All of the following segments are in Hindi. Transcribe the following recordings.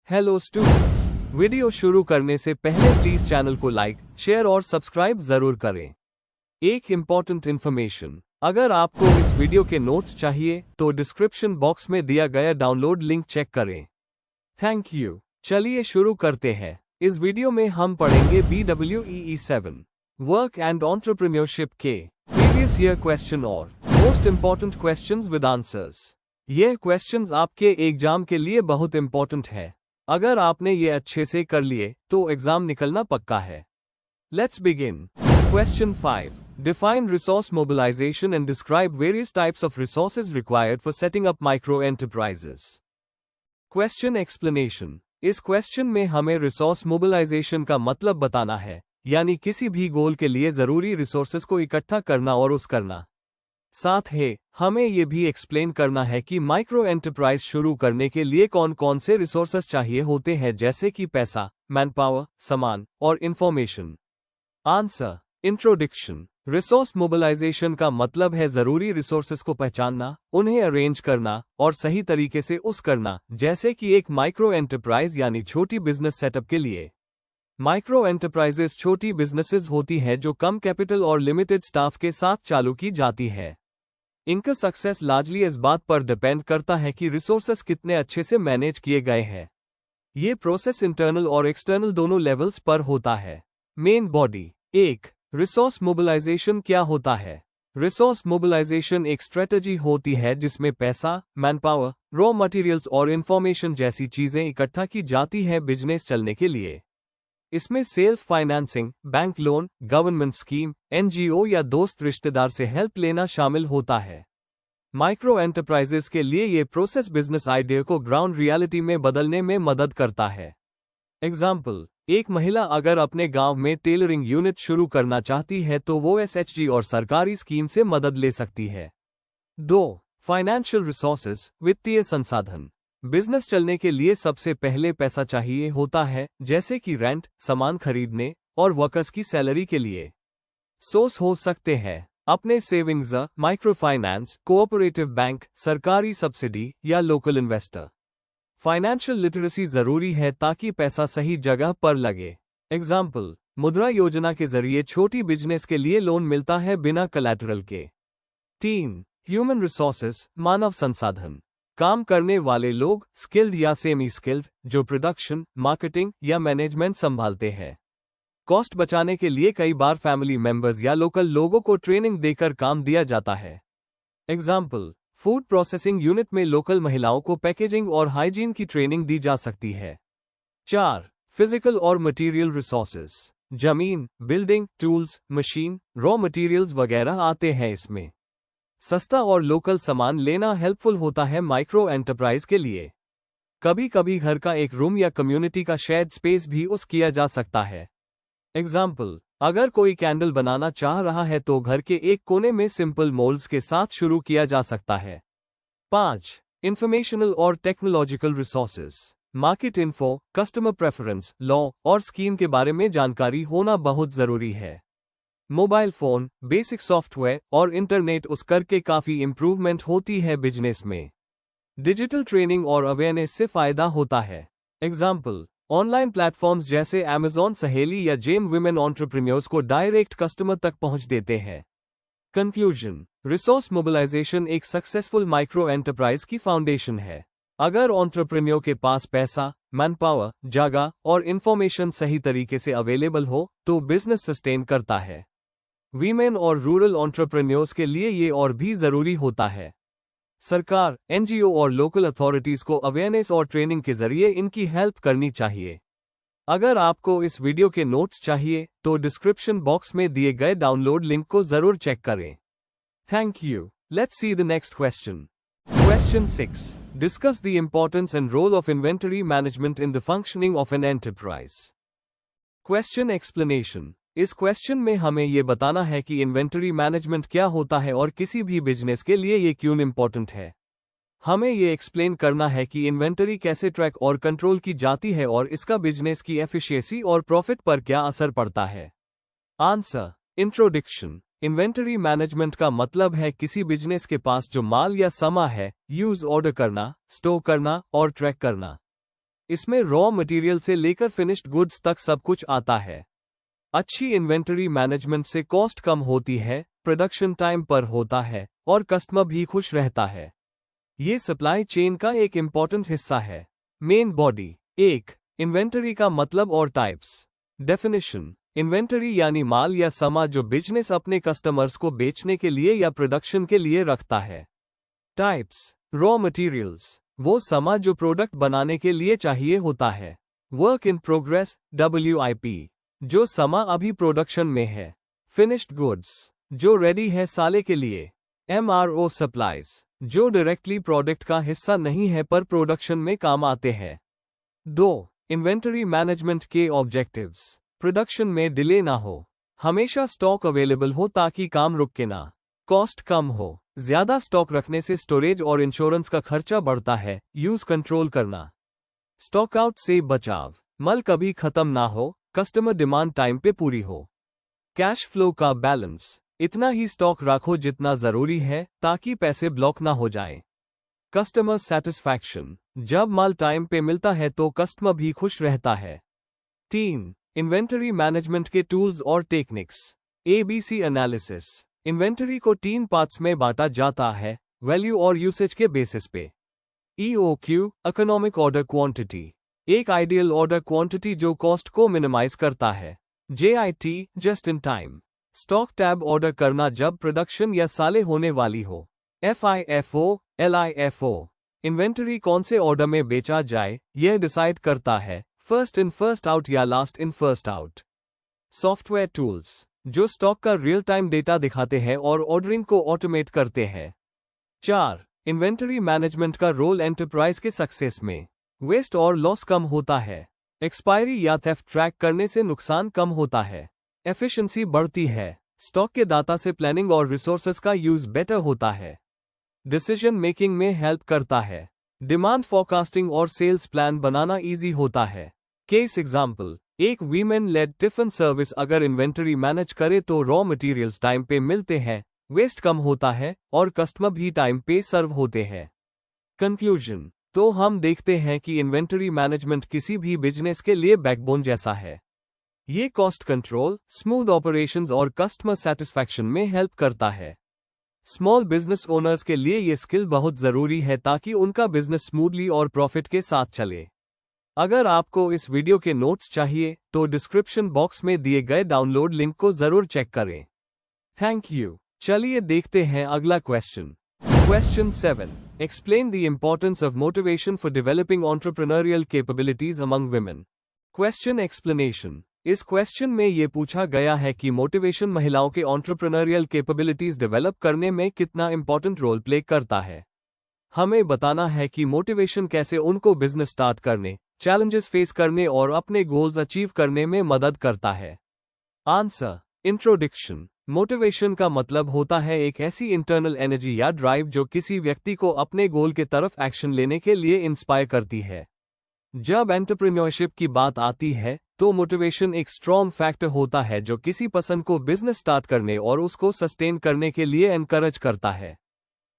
हेलो स्टूडेंट्स, वीडियो शुरू करने से पहले प्लीज चैनल को लाइक, शेयर और सब्सक्राइब जरूर करें। एक इम्पॉर्टेंट इन्फॉर्मेशन, अगर आपको इस वीडियो के नोट्स चाहिए तो डिस्क्रिप्शन बॉक्स में दिया गया डाउनलोड लिंक चेक करें। Thank you. चलिए शुरू करते हैं। इस वीडियो में हम पढ़ेंगे BWEE 7 वर्क एंड एंटरप्रेन्योरशिप के प्रीवियस ईयर क्वेश्चन और most important questions with answers. ये क्वेश्चंस आपके एग्जाम के लिए बहुत इम्पोर्टेंट है। अगर आपने ये अच्छे से कर लिए तो एग्जाम निकलना पक्का है। Let's begin. Question 5, define resource mobilisation and describe various types of resources required for setting up micro enterprises. Question explanation, इस क्वेश्चन में हमें रिसोर्स मोबिलाइजेशन का मतलब बताना है, यानी किसी भी गोल के लिए जरूरी रिसोर्सेज को इकट्ठा करना और उस करना। साथ ही हमें ये भी एक्सप्लेन करना है कि माइक्रो एंटरप्राइज शुरू करने के लिए कौन कौन से रिसोर्सेज चाहिए होते हैं, जैसे कि पैसा, मैनपावर, सामान और information. Answer. Introduction, resource mobilisation का मतलब है जरूरी रिसोर्सेज को पहचानना, उन्हें अरेंज करना और सही तरीके से उस करना, जैसे कि एक माइक्रो एंटरप्राइज यानी छोटी बिजनेस सेटअप के लिए। माइक्रो एंटरप्राइजेस छोटी बिजनेसेस होती हैं जो कम कैपिटल और लिमिटेड स्टाफ के साथ चालू की जाती है। इनका सक्सेस लार्जली इस बात पर डिपेंड करता है कि रिसोर्सेस कितने अच्छे से मैनेज किए गए हैं। ये प्रोसेस इंटरनल और एक्सटर्नल दोनों लेवल्स पर होता है। Main body. 1. रिसोर्स मोबिलाइजेशन क्या होता है? रिसोर्स मोबिलाइजेशन एक स्ट्रेटजी होती है जिसमें पैसा, मैनपावर, रॉ मटेरियल्स और इंफॉर्मेशन जैसी चीजें इकट्ठा की जाती हैं बिजनेस चलने के लिए। इसमें self financing, bank loan, government scheme, NGO या दोस्त रिश्तेदार से हेल्प लेना शामिल होता है। माइक्रो एंटरप्राइजेस के लिए ये प्रोसेस बिजनेस आइडिया को ग्राउंड रियलिटी में बदलने में मदद करता है। एग्जाम्पल, एक महिला अगर अपने गांव में टेलरिंग यूनिट शुरू करना चाहती है तो वो SHG और सरकारी स्कीम से मदद ले सकती है। 2. फाइनेंशियल रिसोर्सेज, वित्तीय संसाधन। बिजनेस चलने के लिए सबसे पहले पैसा चाहिए होता है, जैसे कि रेंट, सामान खरीदने और वर्कर्स की सैलरी के लिए। सोर्स हो सकते हैं अपने savings, micro finance, cooperative bank, सरकारी सब्सिडी या लोकल इन्वेस्टर। फाइनेंशियल लिटरेसी जरूरी है ताकि पैसा सही जगह पर लगे। एग्जाम्पल, मुद्रा योजना के जरिए छोटी बिजनेस के लिए लोन मिलता है बिना कोलैटरल के। 3. ह्यूमन रिसोर्सेज, मानव संसाधन। काम करने वाले लोग, स्किल्ड या सेमी स्किल्ड, जो प्रोडक्शन, मार्केटिंग या मैनेजमेंट संभालते हैं। कॉस्ट बचाने के लिए कई बार फैमिली मेंबर्स या लोकल लोगों को ट्रेनिंग देकर काम दिया जाता है। एग्जाम्पल, फूड प्रोसेसिंग यूनिट में लोकल महिलाओं को पैकेजिंग और हाइजीन की ट्रेनिंग दी जा सकती है। 4. फिजिकल और मटेरियल रिसोर्सेज, जमीन, building, tools, machine, raw materials वगैरह आते हैं इसमें। सस्ता और लोकल सामान लेना हेल्पफुल होता है माइक्रो एंटरप्राइज के लिए। कभी कभी घर का एक रूम या कम्युनिटी का शेड स्पेस भी उस किया जा सकता है। एग्जाम्पल, अगर कोई कैंडल बनाना चाह रहा है तो घर के एक कोने में सिंपल मोल्ड्स के साथ शुरू किया जा सकता है। 5. इंफॉर्मेशनल और technological resources, market info, customer preference, law और स्कीम के बारे में जानकारी होना बहुत जरूरी है। मोबाइल फोन, बेसिक सॉफ्टवेयर और इंटरनेट उस करके काफी इंप्रूवमेंट होती है बिजनेस में। डिजिटल ट्रेनिंग और अवेयरनेस से फायदा होता है। एग्जाम्पल, ऑनलाइन प्लेटफॉर्म्स जैसे Amazon सहेली या जेम विमेन एंटरप्रेन्योर्स को डायरेक्ट कस्टमर तक पहुंच देते हैं। कंक्लूजन, रिसोर्स मोबिलाइजेशन एक सक्सेसफुल माइक्रो एंटरप्राइज की फाउंडेशन है। अगर एंटरप्रेन्योर के पास पैसा, मैनपावर, जगह और इंफॉर्मेशन सही तरीके से अवेलेबल हो तो बिजनेस सस्टेन करता है। वीमेन और रूरल एंटरप्रेन्योर्स के लिए ये और भी जरूरी होता है। सरकार, NGO और लोकल अथॉरिटीज को अवेयरनेस और ट्रेनिंग के जरिए इनकी हेल्प करनी चाहिए। अगर आपको इस वीडियो के नोट्स चाहिए तो डिस्क्रिप्शन बॉक्स में दिए गए डाउनलोड लिंक को जरूर चेक करें। Thank you. Let's see the next question. Question 6, discuss the importance and role of inventory management in the functioning of an enterprise. Question explanation, इस क्वेश्चन में हमें ये बताना है कि इन्वेंटरी मैनेजमेंट क्या होता है और किसी भी बिजनेस के लिए ये क्यों इंपॉर्टेंट है। हमें ये एक्सप्लेन करना है कि इन्वेंटरी कैसे ट्रैक और कंट्रोल की जाती है और इसका बिजनेस की एफिशिएंसी और प्रॉफिट पर क्या असर पड़ता है। आंसर। इंट्रोडक्शन, इन्वेंटरी मैनेजमेंट का मतलब है किसी बिजनेस के पास जो माल या सामान है, यूज ऑर्डर करना, स्टोर करना और ट्रैक करना। इसमें रॉ मटेरियल से लेकर फिनिश्ड गुड्स तक सब कुछ आता है। अच्छी इन्वेंटरी मैनेजमेंट से कॉस्ट कम होती है, प्रोडक्शन टाइम पर होता है और कस्टमर भी खुश रहता है। ये सप्लाई चेन का एक इम्पॉर्टेंट हिस्सा है। Main body. 1. इन्वेंटरी का मतलब और टाइप्स। डेफिनेशन। इन्वेंटरी यानी माल या सामान जो बिजनेस अपने कस्टमर्स को बेचने के लिए या प्रोडक्शन के लिए रखता है। टाइप्स। रॉ मटेरियल्स, वो सामान जो प्रोडक्ट बनाने के लिए चाहिए होता है। वर्क इन प्रोग्रेस, WIP, जो सामान अभी प्रोडक्शन में है। फिनिश्ड गुड्स, जो रेडी है साले के लिए। MRO सप्लाईज, जो डायरेक्टली प्रोडक्ट का हिस्सा नहीं है पर प्रोडक्शन में काम आते हैं। 2. इन्वेंटरी मैनेजमेंट के ऑब्जेक्टिव्स। प्रोडक्शन में डिले ना हो, हमेशा स्टॉक अवेलेबल हो ताकि काम रुके ना। कॉस्ट कम हो, ज्यादा स्टॉक रखने से स्टोरेज और इंश्योरेंस का खर्चा बढ़ता है। यूज कंट्रोल करना। स्टॉक आउट से बचाव, माल कभी खत्म ना हो, कस्टमर डिमांड टाइम पे पूरी हो। कैश फ्लो का बैलेंस, इतना ही स्टॉक रखो जितना जरूरी है ताकि पैसे ब्लॉक ना हो जाए। कस्टमर सेटिस्फैक्शन, जब माल टाइम पे मिलता है तो कस्टमर भी खुश रहता है। 3. इन्वेंटरी मैनेजमेंट के टूल्स और टेक्निक्स। ABC analysis. इन्वेंटरी को 3 पार्ट्स में बांटा जाता है, वैल्यू और यूसेज के बेसिस पे। EOQ, इकोनॉमिक ऑर्डर क्वांटिटी, एक आइडियल ऑर्डर क्वांटिटी जो कॉस्ट को मिनिमाइज करता है। JIT, just in time, stock tab order करना जब प्रोडक्शन या साले होने वाली हो। FIFO, LIFO, इन्वेंटरी कौन से ऑर्डर में बेचा जाए यह डिसाइड करता है, फर्स्ट इन फर्स्ट आउट या last in first out. Software tools, जो स्टॉक का रियल टाइम डेटा दिखाते हैं और ऑर्डरिंग को ऑटोमेट करते हैं। 4. इन्वेंटरी मैनेजमेंट का रोल एंटरप्राइज के सक्सेस में। वेस्ट और लॉस कम होता है, एक्सपायरी या थेफ्ट ट्रैक करने से नुकसान कम होता है, एफिशिएंसी बढ़ती है, स्टॉक के डाटा से प्लानिंग और रिसोर्सेज का यूज बेटर होता है, डिसीजन मेकिंग में हेल्प करता है, डिमांड फोरकास्टिंग और सेल्स प्लान बनाना इजी होता है। केस एग्जाम्पल, एक वीमेन लेड टिफिन सर्विस अगर इन्वेंटरी मैनेज करे तो रॉ मटेरियल्स टाइम पे मिलते हैं, वेस्ट कम होता है और कस्टमर भी टाइम पे सर्व होते हैं। कंक्लूजन, तो हम देखते हैं कि इन्वेंटरी मैनेजमेंट किसी भी बिजनेस के लिए बैकबोन जैसा है। ये कॉस्ट कंट्रोल, स्मूथ ऑपरेशंस और कस्टमर सेटिस्फैक्शन में हेल्प करता है। स्मॉल बिजनेस ओनर्स के लिए ये स्किल बहुत जरूरी है ताकि उनका बिजनेस स्मूथली और प्रॉफिट के साथ चले। अगर आपको इस वीडियो के नोट्स चाहिए तो डिस्क्रिप्शन बॉक्स में दिए गए डाउनलोड लिंक को जरूर चेक करें। Thank you. चलिए देखते हैं अगला question. Question 7. Explain the importance of motivation for developing entrepreneurial capabilities among women. Question explanation. इस क्वेश्चन में ये पूछा गया है कि मोटिवेशन महिलाओं के एंटरप्रेन्योरियल कैपेबिलिटीज डेवलप करने में कितना इंपॉर्टेंट रोल प्ले करता है। हमें बताना है कि मोटिवेशन कैसे उनको बिजनेस स्टार्ट करने, चैलेंजेस फेस करने और अपने गोल्स अचीव करने में मदद करता है। आंसर। इंट्रोडक्शन। मोटिवेशन का मतलब होता है एक ऐसी इंटरनल एनर्जी या ड्राइव जो किसी व्यक्ति को अपने गोल के तरफ एक्शन लेने के लिए इंस्पायर करती है। जब एंटरप्रेन्योरशिप की बात आती है तो मोटिवेशन एक स्ट्रॉन्ग फैक्टर होता है जो किसी पर्सन को बिजनेस स्टार्ट करने और उसको सस्टेन करने के लिए एनकरेज करता है।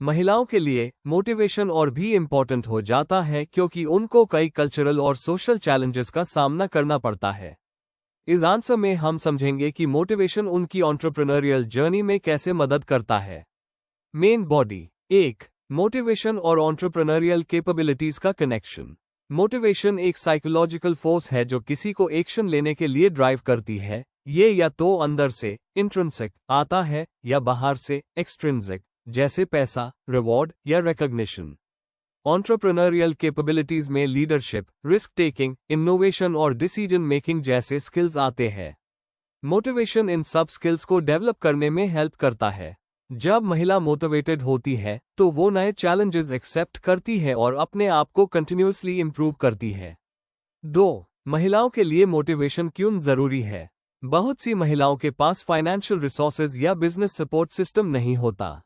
महिलाओं के लिए मोटिवेशन और भी इम्पोर्टेंट हो जाता है क्योंकि उनको कई कल्चरल और सोशल चैलेंजेस का सामना करना पड़ता है। इस आंसर में हम समझेंगे कि मोटिवेशन उनकी एंटरप्रेन्योरियल जर्नी में कैसे मदद करता है। Main body. 1. मोटिवेशन और एंटरप्रेन्योरियल कैपेबिलिटीज का कनेक्शन। मोटिवेशन एक साइकोलॉजिकल फोर्स है जो किसी को एक्शन लेने के लिए ड्राइव करती है। ये या तो अंदर से इंट्रिंसिक आता है या बाहर से एक्सट्रिंसिक, जैसे पैसा, रिवॉर्ड या रिकॉग्निशन। एंटरप्रेन्योरियल कैपेबिलिटीज में लीडरशिप, रिस्क टेकिंग, इनोवेशन और डिसीजन मेकिंग जैसे स्किल्स आते हैं। मोटिवेशन इन सब स्किल्स को डेवलप करने में हेल्प करता है। जब महिला मोटिवेटेड होती है तो वो नए चैलेंजेस एक्सेप्ट करती है और अपने आप को कंटिन्यूअसली इंप्रूव करती है। 2. महिलाओं के लिए मोटिवेशन क्यों जरूरी है। बहुत सी महिलाओं के पास फाइनेंशियल रिसोर्सेज या बिजनेस सपोर्ट सिस्टम नहीं होता।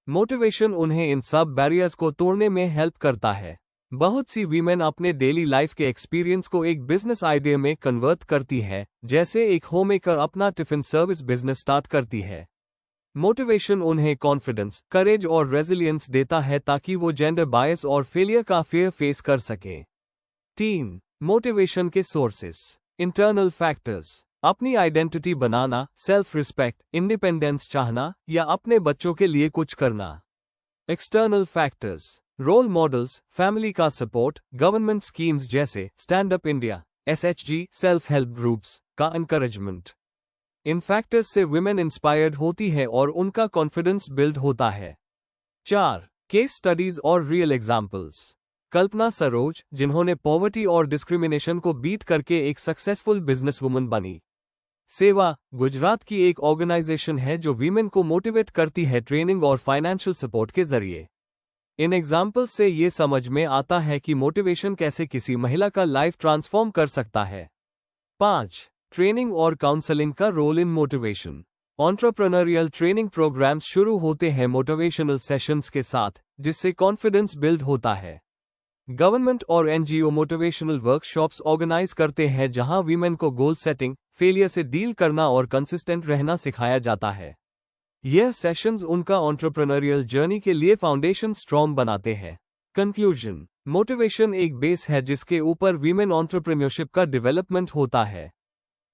मोटिवेशन उन्हें इन सब बैरियर्स को तोड़ने में हेल्प करता है। बहुत सी वीमेन अपने डेली लाइफ के एक्सपीरियंस को एक बिजनेस आइडिया में कन्वर्ट करती है, जैसे एक होममेकर अपना टिफिन सर्विस बिजनेस स्टार्ट करती है। मोटिवेशन उन्हें कॉन्फिडेंस, करेज और रेजिलियंस देता है ताकि वो जेंडर बायस और फेलियर का फियर फेस कर सके। 3. मोटिवेशन के सोर्सेस। इंटरनल फैक्टर्स, अपनी आइडेंटिटी बनाना, सेल्फ रिस्पेक्ट, इंडिपेंडेंस चाहना या अपने बच्चों के लिए कुछ करना। External factors, role models, family का सपोर्ट, गवर्नमेंट स्कीम्स जैसे stand up India, SHG, self help groups का एनकरेजमेंट। इन फैक्टर्स से विमेन इंस्पायर्ड होती है और उनका कॉन्फिडेंस बिल्ड होता है। 4. केस स्टडीज और रियल एग्जाम्पल्स। कल्पना सरोज, जिन्होंने पॉवर्टी और डिस्क्रिमिनेशन को बीट करके एक सक्सेसफुल बिजनेसवुमन बनी। सेवा, गुजरात की एक ऑर्गेनाइजेशन है जो वीमेन को मोटिवेट करती है ट्रेनिंग और फाइनेंशियल सपोर्ट के जरिए। इन एग्जाम्पल से ये समझ में आता है कि मोटिवेशन कैसे किसी महिला का लाइफ ट्रांसफॉर्म कर सकता है। 5. ट्रेनिंग और काउंसलिंग का role in motivation. Entrepreneurial training programmes शुरू होते हैं मोटिवेशनल सेशंस के साथ, जिससे कॉन्फिडेंस बिल्ड होता है। गवर्नमेंट और NGO मोटिवेशनल वर्कशॉप्स ऑर्गेनाइज करते हैं जहां वीमेन को गोल सेटिंग, फेलियर से डील करना और कंसिस्टेंट रहना सिखाया जाता है। यह सेशंस उनका एंटरप्रेन्योरियल जर्नी के लिए फाउंडेशन स्ट्रॉन्ग बनाते हैं। कंक्लूजन, मोटिवेशन एक बेस है जिसके ऊपर वीमेन एंटरप्रेन्योरशिप का डेवलपमेंट होता है।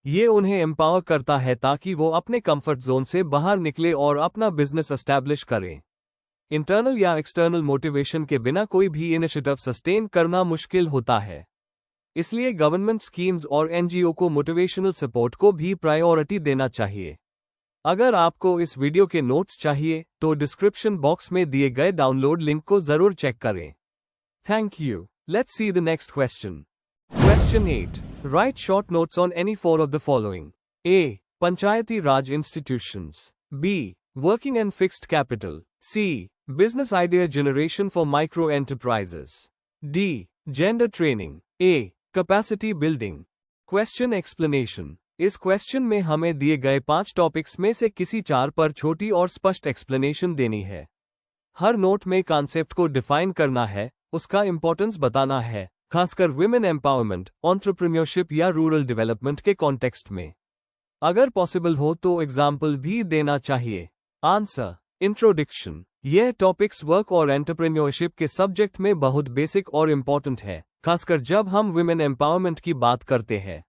ये उन्हें एम्पावर करता है ताकि वो अपने कंफर्ट जोन से बाहर निकले और अपना बिजनेस एस्टैब्लिश करें। इंटरनल या एक्सटर्नल मोटिवेशन के बिना कोई भी इनिशिएटिव सस्टेन करना मुश्किल होता है। इसलिए गवर्नमेंट स्कीम्स और NGO को मोटिवेशनल सपोर्ट को भी प्रायोरिटी देना चाहिए। अगर आपको इस वीडियो के नोट्स चाहिए तो डिस्क्रिप्शन बॉक्स में दिए गए डाउनलोड लिंक को जरूर चेक करें। Thank you. Let's see the next question. Question 8. Write short notes on any four of the following. A. Panchayati Raj institutions. B. Working and fixed capital. C. Business idea generation for micro enterprises. D. Gender training. A. Capacity building. Question explanation. इस क्वेश्चन में हमें दिए गए 5 टॉपिक्स में से किसी 4 पर छोटी और स्पष्ट एक्सप्लेनेशन देनी है। हर नोट में कॉन्सेप्ट को डिफाइन करना है, उसका इंपॉर्टेंस बताना है, खासकर विमेन एम्पावरमेंट, एंटरप्रेन्योरशिप या रूरल डेवलपमेंट के कॉन्टेक्स्ट में। अगर पॉसिबल हो तो एग्जाम्पल भी देना चाहिए। आंसर। इंट्रोडक्शन। यह टॉपिक्स वर्क और एंटरप्रेन्योरशिप के सब्जेक्ट में बहुत बेसिक और इम्पोर्टेंट है, खासकर जब हम विमेन एम्पावरमेंट की बात करते हैं।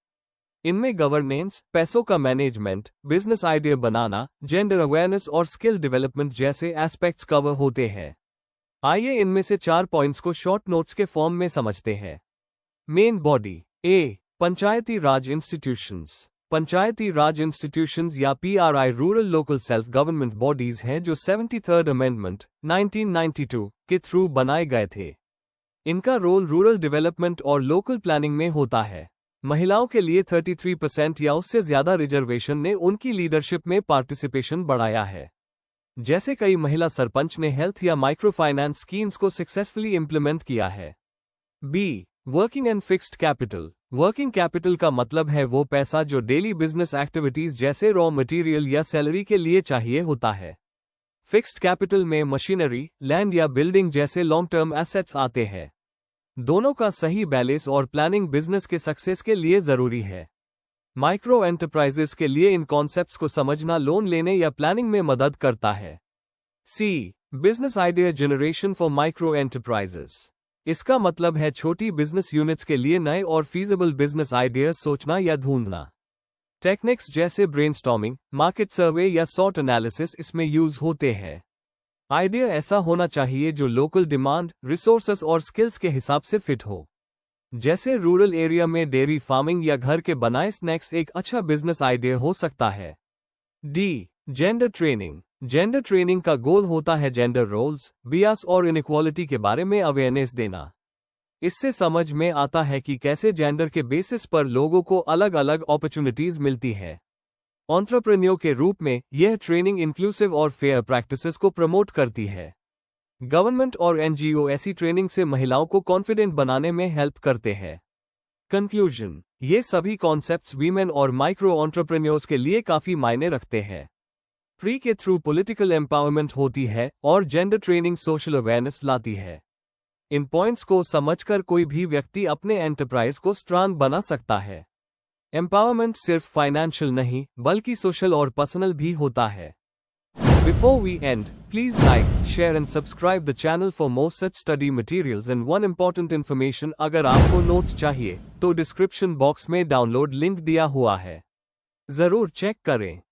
इनमें गवर्नेंस, पैसों का मैनेजमेंट, बिजनेस आइडिया बनाना, जेंडर अवेयरनेस और स्किल डेवलपमेंट जैसे एस्पेक्ट्स कवर होते हैं। आइए इनमें से 4 पॉइंट्स को शॉर्ट नोट्स के फॉर्म में समझते हैं। Main body. A. Panchayati raj institutions. Panchayati raj institutions या PRI rural local self government bodies हैं जो 73rd अमेंडमेंट 1992 के थ्रू बनाए गए थे। इनका रोल रूरल डेवलपमेंट और लोकल प्लानिंग में होता है। महिलाओं के लिए 33% या उससे ज्यादा रिजर्वेशन ने उनकी लीडरशिप में पार्टिसिपेशन बढ़ाया है। जैसे कई महिला सरपंच ने हेल्थ या माइक्रो फाइनेंस स्कीम्स को सक्सेसफुली इंप्लीमेंट किया है। B. Working and fixed capital. Working capital का मतलब है वो पैसा जो डेली बिजनेस एक्टिविटीज जैसे रॉ मटेरियल या सैलरी के लिए चाहिए होता है। फिक्स्ड कैपिटल में मशीनरी, लैंड या बिल्डिंग जैसे लॉन्ग टर्म एसेट्स आते हैं। दोनों का सही बैलेंस और प्लानिंग बिजनेस के सक्सेस के लिए जरूरी है। माइक्रो एंटरप्राइजेस के लिए इन कॉन्सेप्ट्स को समझना लोन लेने या प्लानिंग में मदद करता है। C. Business idea generation for micro enterprises. इसका मतलब है छोटी बिजनेस यूनिट्स के लिए नए और फीजिबल बिजनेस आइडियाज सोचना या ढूंढना। टेक्निक्स जैसे ब्रेनस्टॉर्मिंग, मार्केट सर्वे या सॉट एनालिसिस इसमें यूज होते हैं। आइडिया ऐसा होना चाहिए जो लोकल डिमांड, रिसोर्सेस और स्किल्स के हिसाब से फिट हो। जैसे रूरल एरिया में डेयरी फार्मिंग या घर के बनाए स्नैक्स एक अच्छा बिजनेस आइडिया हो सकता है। D. Gender training. Gender training का गोल होता है जेंडर रोल्स, बियास और इनइक्वालिटी के बारे में अवेयरनेस देना। इससे समझ में आता है कि कैसे जेंडर के बेसिस पर लोगों को अलग अलग अपॉर्चुनिटीज मिलती है। एंटरप्रेन्योर के रूप में यह ट्रेनिंग इंक्लूसिव और फेयर प्रैक्टिसेस को प्रमोट करती है। गवर्नमेंट और NGO ऐसी ट्रेनिंग से महिलाओं को कॉन्फिडेंट बनाने में हेल्प करते हैं। कंक्लूजन। ये सभी कॉन्सेप्ट्स वीमेन और माइक्रो एंटरप्रेन्योर्स के लिए काफी मायने रखते हैं। प्री के थ्रू पॉलिटिकल एम्पावरमेंट होती है और जेंडर ट्रेनिंग सोशल अवेयरनेस लाती है। इन पॉइंट्स को समझकर कोई भी व्यक्ति अपने एंटरप्राइज को स्ट्रांग बना सकता है। एम्पावरमेंट सिर्फ फाइनेंशियल नहीं बल्कि सोशल और पर्सनल भी होता है। Before we end, please like, share and subscribe the channel for more such study materials and one important information अगर आपको नोट्स चाहिए तो डिस्क्रिप्शन बॉक्स में डाउनलोड लिंक दिया हुआ है, जरूर चेक करें।